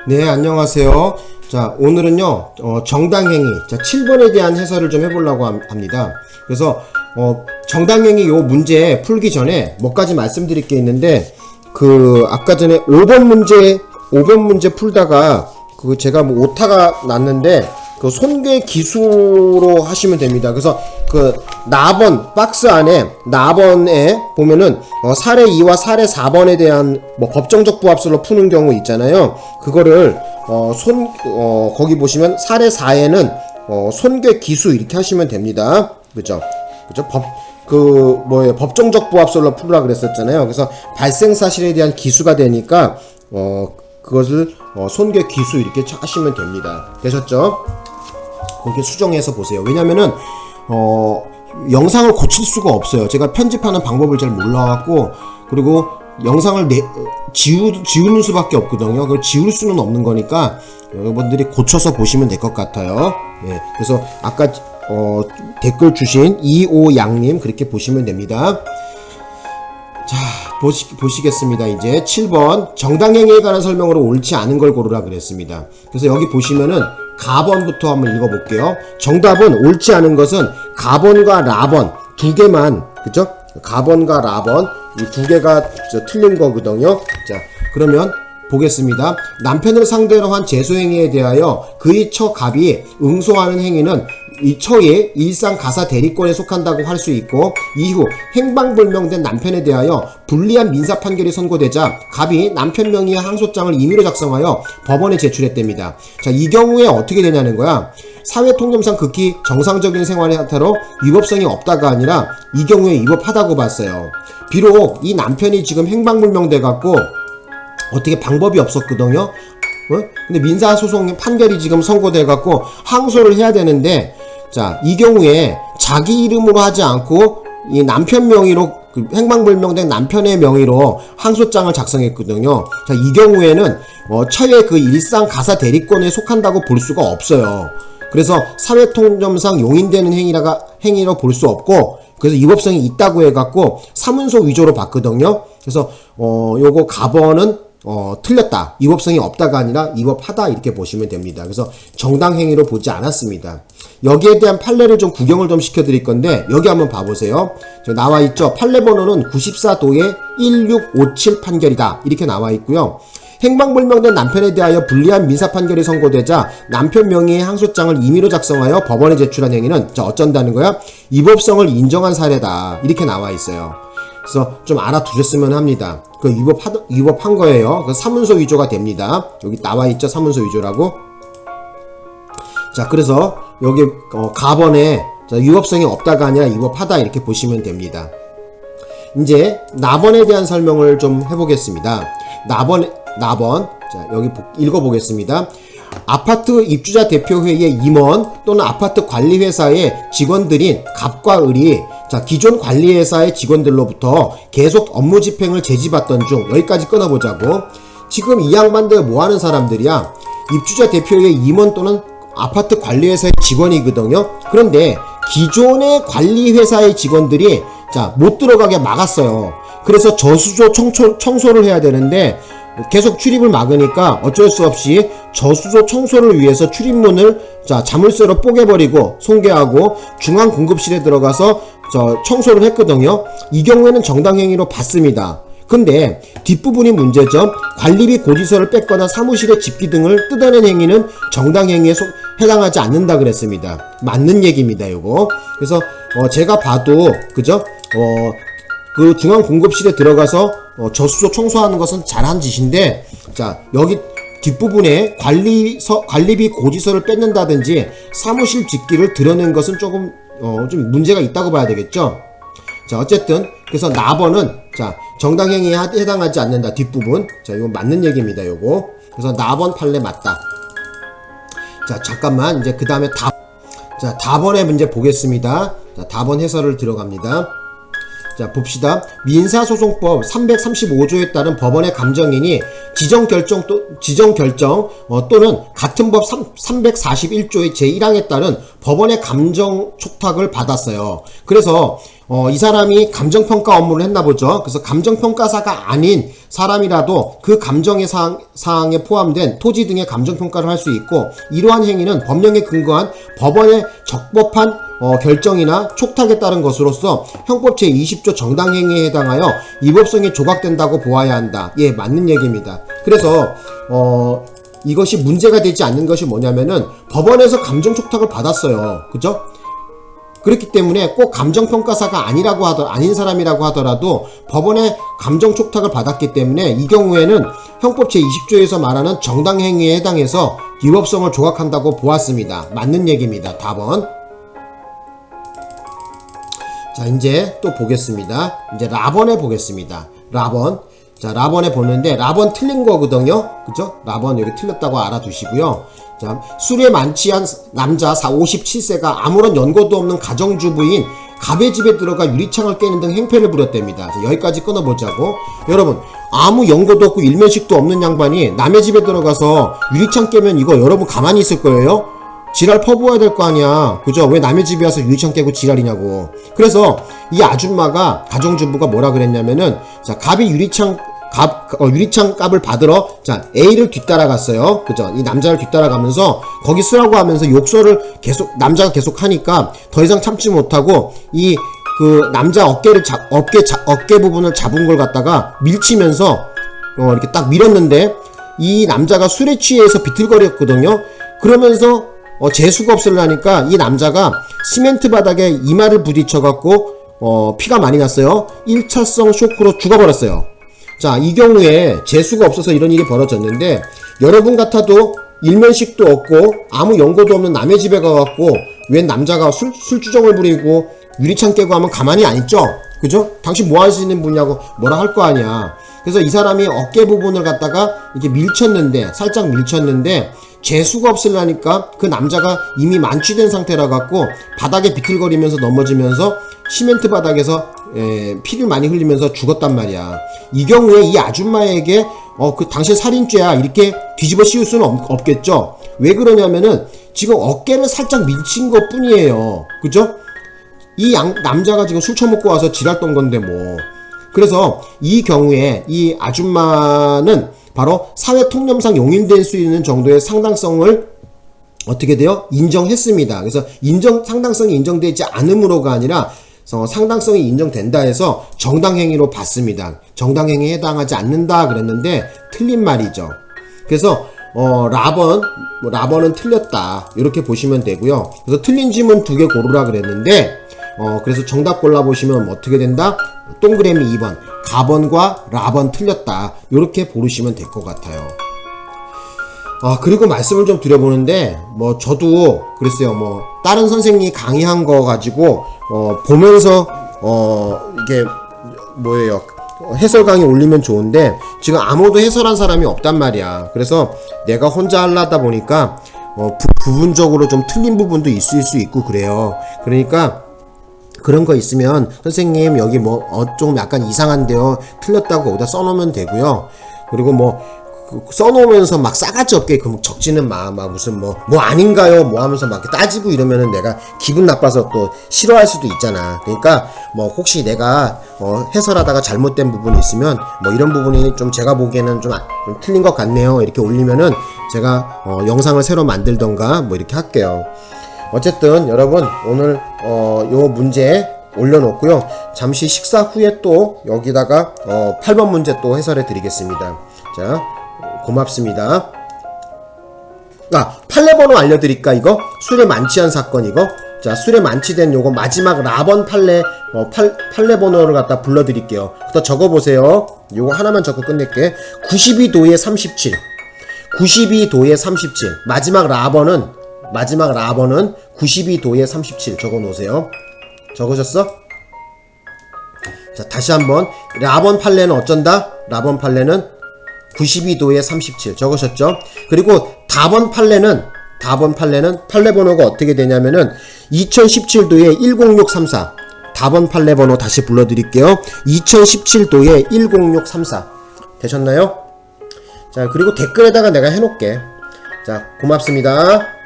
네, 안녕하세요. 자, 오늘은요, 정당행위, 자, 7번에 대한 해설을 좀 해보려고 합니다. 그래서, 정당행위 요 문제 풀기 전에 몇 가지 말씀드릴 게 있는데, 아까 전에 5번 문제 풀다가, 제가 뭐 오타가 났는데, 손괴 기수로 하시면 됩니다. 그래서 나번 박스 안에 나번에 보면은 사례 2와 사례 4번에 대한 뭐 법정적 부합설로 푸는 경우 있잖아요. 그거를 거기 보시면 사례 4에는 손괴 기수 이렇게 하시면 됩니다. 그죠? 법정적 부합설로 풀라 그랬었잖아요. 그래서 발생 사실에 대한 기수가 되니까 그것을 손괴 기수 이렇게 하시면 됩니다. 되셨죠? 그렇게 수정해서 보세요. 왜냐면은 영상을 고칠 수가 없어요. 제가 편집하는 방법을 잘 몰라갖고, 그리고 영상을 지우는 수밖에 없거든요. 그걸 지울 수는 없는 거니까 여러분들이 고쳐서 보시면 될 것 같아요. 예, 그래서 아까 댓글 주신 이오양님 그렇게 보시면 됩니다. 자, 보시겠습니다. 이제 7번 정당행위에 관한 설명으로 옳지 않은 걸 고르라 그랬습니다. 그래서 여기 보시면은 가번부터 한번 읽어볼게요. 정답은 옳지 않은 것은 가번과 라번 두 개만, 그죠? 가번과 라번 이 두 개가 틀린 거거든요. 자, 그러면 보겠습니다. 남편을 상대로 한 재수행위에 대하여 그의 처갑이 응소하는 행위는 이 처의 일상 가사 대리권에 속한다고 할 수 있고, 이후 행방불명된 남편에 대하여 불리한 민사 판결이 선고되자 갑이 남편 명의의 항소장을 임의로 작성하여 법원에 제출했답니다. 자, 이 경우에 어떻게 되냐는 거야. 사회통념상 극히 정상적인 생활의 형태로 위법성이 없다가 아니라 이 경우에 위법하다고 봤어요. 비록 이 남편이 지금 행방불명돼 갖고 어떻게 방법이 없었거든요. 근데 민사소송 판결이 지금 선고돼 갖고 항소를 해야 되는데, 자, 이 경우에 자기 이름으로 하지 않고 이 남편 명의로, 행방불명된 남편의 명의로 항소장을 작성했거든요. 자, 이 경우에는 처의 일상 가사 대리권에 속한다고 볼 수가 없어요. 그래서 사회통념상 용인되는 행위로 볼 수 없고, 그래서 위법성이 있다고 해갖고 사문서 위조로 봤거든요. 그래서 요거 가번은 틀렸다. 위법성이 없다가 아니라 위법하다 이렇게 보시면 됩니다. 그래서 정당행위로 보지 않았습니다. 여기에 대한 판례를 좀 구경을 좀 시켜드릴 건데, 여기 한번 봐보세요. 나와 있죠. 판례 번호는 94도의 1657 판결이다 이렇게 나와 있고요. 행방불명된 남편에 대하여 불리한 민사 판결이 선고되자 남편 명의의 항소장을 임의로 작성하여 법원에 제출한 행위는 어쩐다는 거야? 위법성을 인정한 사례다 이렇게 나와 있어요. 그래서 좀 알아두셨으면 합니다. 위법한 거예요. 사문서 위조가 됩니다. 여기 나와 있죠. 사문서 위조라고. 자, 그래서 여기 가번에 위법성이 없다가 아니라 위법하다 이렇게 보시면 됩니다. 이제 나번에 대한 설명을 좀 해보겠습니다. 나번. 자, 여기 읽어보겠습니다. 아파트 입주자 대표회의 임원 또는 아파트 관리회사의 직원들인 갑과 을이 기존 관리회사의 직원들로부터 계속 업무 집행을 제지받던 중, 여기까지 끊어보자고. 지금 이 양반들 뭐하는 사람들이야? 입주자 대표회의 임원 또는 아파트 관리회사의 직원이거든요. 그런데 기존의 관리회사의 직원들이 못 들어가게 막았어요. 그래서 저수조 청소를 해야 되는데 계속 출입을 막으니까 어쩔 수 없이 저수조 청소를 위해서 출입문을 자물쇠로 뽀개버리고 손괴하고 중앙공급실에 들어가서 청소를 했거든요. 이 경우에는 정당행위로 봤습니다. 근데 뒷부분이 문제죠. 관리비 고지서를 뺏거나 사무실의 집기 등을 뜯어낸 행위는 정당행위에 해당하지 않는다 그랬습니다. 맞는 얘기입니다, 요거. 그래서 제가 봐도, 그죠? 중앙공급실에 들어가서 저수조 청소하는 것은 잘한 짓인데, 자, 여기 뒷부분에 관리비 고지서를 뺏는다든지 사무실 집기를 드러낸 것은 조금 좀 문제가 있다고 봐야 되겠죠. 자, 어쨌든 그래서 나번은 정당행위에 해당하지 않는다. 뒷부분. 자, 이거 맞는 얘기입니다, 요거. 그래서 나번 판례 맞다. 자, 잠깐만. 이제 그 다음에 다번의 문제 보겠습니다. 자, 다번 해설을 들어갑니다. 자, 봅시다. 민사소송법 335조에 따른 법원의 감정인이 지정결정 또는 같은 법 341조의 제1항에 따른 법원의 감정 촉탁을 받았어요. 그래서 이 사람이 감정평가 업무를 했나 보죠. 그래서 감정평가사가 아닌 사람이라도 그 감정의 사항에 포함된 토지 등의 감정평가를 할 수 있고, 이러한 행위는 법령에 근거한 법원의 적법한 결정이나 촉탁에 따른 것으로서 형법 제20조 정당행위에 해당하여 위법성이 조각된다고 보아야 한다. 예, 맞는 얘기입니다. 그래서 이것이 문제가 되지 않는 것이 뭐냐면은 법원에서 감정촉탁을 받았어요. 그죠? 그렇기 때문에 꼭 감정평가사가 아닌 사람이라고 하더라도 법원의 감정촉탁을 받았기 때문에 이 경우에는 형법 제20조에서 말하는 정당행위에 해당해서 위법성을 조각한다고 보았습니다. 맞는 얘기입니다. 답은. 자, 이제 또 보겠습니다. 이제 라번에 보겠습니다. 라번. 자, 라번에 보는데 라번 틀린 거거든요. 그죠? 라번 여기 틀렸다고 알아두시고요. 자, 술에 만취한 남자 57세가 아무런 연고도 없는 가정주부인 갑의 집에 들어가 유리창을 깨는 등 행패를 부렸답니다. 자, 여기까지 끊어보자고. 여러분, 아무 연고도 없고 일면식도 없는 양반이 남의 집에 들어가서 유리창 깨면 이거 여러분 가만히 있을 거예요? 지랄 퍼부어야 될 거 아니야. 그죠? 왜 남의 집에 와서 유리창 깨고 지랄이냐고. 그래서 이 아줌마가, 가정주부가 뭐라 그랬냐면은, 자, 갑이 유리창 값을 받으러, 자, A를 뒤따라갔어요. 그죠? 이 남자를 뒤따라가면서, 거기 쓰라고 하면서 욕설을 남자가 계속 하니까 더 이상 참지 못하고, 남자 어깨 부분을 잡은 걸 갖다가 밀치면서, 이렇게 딱 밀었는데, 이 남자가 술에 취해서 비틀거렸거든요? 그러면서, 재수가 없으려니까 이 남자가 시멘트 바닥에 이마를 부딪혀갖고, 피가 많이 났어요. 1차성 쇼크로 죽어버렸어요. 자, 이 경우에 재수가 없어서 이런 일이 벌어졌는데, 여러분 같아도 일면식도 없고 아무 연고도 없는 남의 집에 가갖고 웬 남자가 술주정을 부리고 유리창 깨고 하면 가만히 안 있죠? 그죠? 당신 뭐 하시는 분이냐고 뭐라 할 거 아니야. 그래서 이 사람이 어깨 부분을 갖다가 이렇게 살짝 밀쳤는데 재수가 없으려니까 그 남자가 이미 만취된 상태라 갖고 바닥에 비틀거리면서 넘어지면서 시멘트 바닥에서 피를 많이 흘리면서 죽었단 말이야. 이 경우에 이 아줌마에게 당신 살인죄야 이렇게 뒤집어 씌울 수는 없겠죠. 왜 그러냐면은 지금 어깨를 살짝 밀친 것 뿐이에요. 그죠? 이 남자가 지금 술 처먹고 와서 지랄 떤 건데 뭐. 그래서 이 경우에 이 아줌마는 바로 사회통념상 용인될 수 있는 정도의 상당성을 어떻게 돼요? 인정했습니다. 그래서 상당성이 인정되지 않음으로가 아니라 상당성이 인정된다 해서 정당행위로 봤습니다. 정당행위에 해당하지 않는다 그랬는데 틀린 말이죠. 그래서 라번은 틀렸다 이렇게 보시면 되고요. 그래서 틀린 질문 2개 고르라 그랬는데 그래서 정답 골라보시면 어떻게 된다? 동그라미 2번 가번과 라번 틀렸다 이렇게 고르시면 될 것 같아요. 그리고 말씀을 좀 드려보는데 저도 그랬어요. 다른 선생님이 강의한 거 가지고 보면서 이게 뭐예요, 해설 강의 올리면 좋은데 지금 아무도 해설한 사람이 없단 말이야. 그래서 내가 혼자 하려다 보니까 부분적으로 좀 틀린 부분도 있을 수 있고 그래요. 그러니까 그런 거 있으면 선생님 여기 좀 약간 이상한데요, 틀렸다고 거기다 써놓으면 되고요. 그리고 써놓으면서 막 싸가지 없게 적지는 막 무슨 아닌가요? 하면서 막 따지고 이러면은 내가 기분 나빠서 또 싫어할 수도 있잖아. 그러니까 혹시 내가 해설하다가 잘못된 부분이 있으면 이런 부분이 좀 제가 보기에는 좀 틀린 것 같네요 이렇게 올리면은 제가 영상을 새로 만들던가 이렇게 할게요. 어쨌든 여러분 오늘 요 문제 올려놓고요. 잠시 식사 후에 또 여기다가 8번 문제 또 해설해 드리겠습니다. 자, 고맙습니다. 판례 번호 알려드릴까? 이거 술에 만취한 사건 이거. 자, 술에 만취된 요거 마지막 라번 판례 번호를 갖다 불러드릴게요. 또 적어보세요. 요거 하나만 적고 끝낼게. 92도에 37 92도에 37 마지막 라번은 92도에 37 적어놓으세요. 적으셨어? 자, 다시 한번 라번 판례는 어쩐다? 라번 판례는 92도에 37 적으셨죠? 그리고 다번 판례는 판례 번호가 어떻게 되냐면은 2017도에 10634 다번 판례 번호 다시 불러드릴게요. 2017도에 10634 되셨나요? 자, 그리고 댓글에다가 내가 해놓을게. 자, 고맙습니다.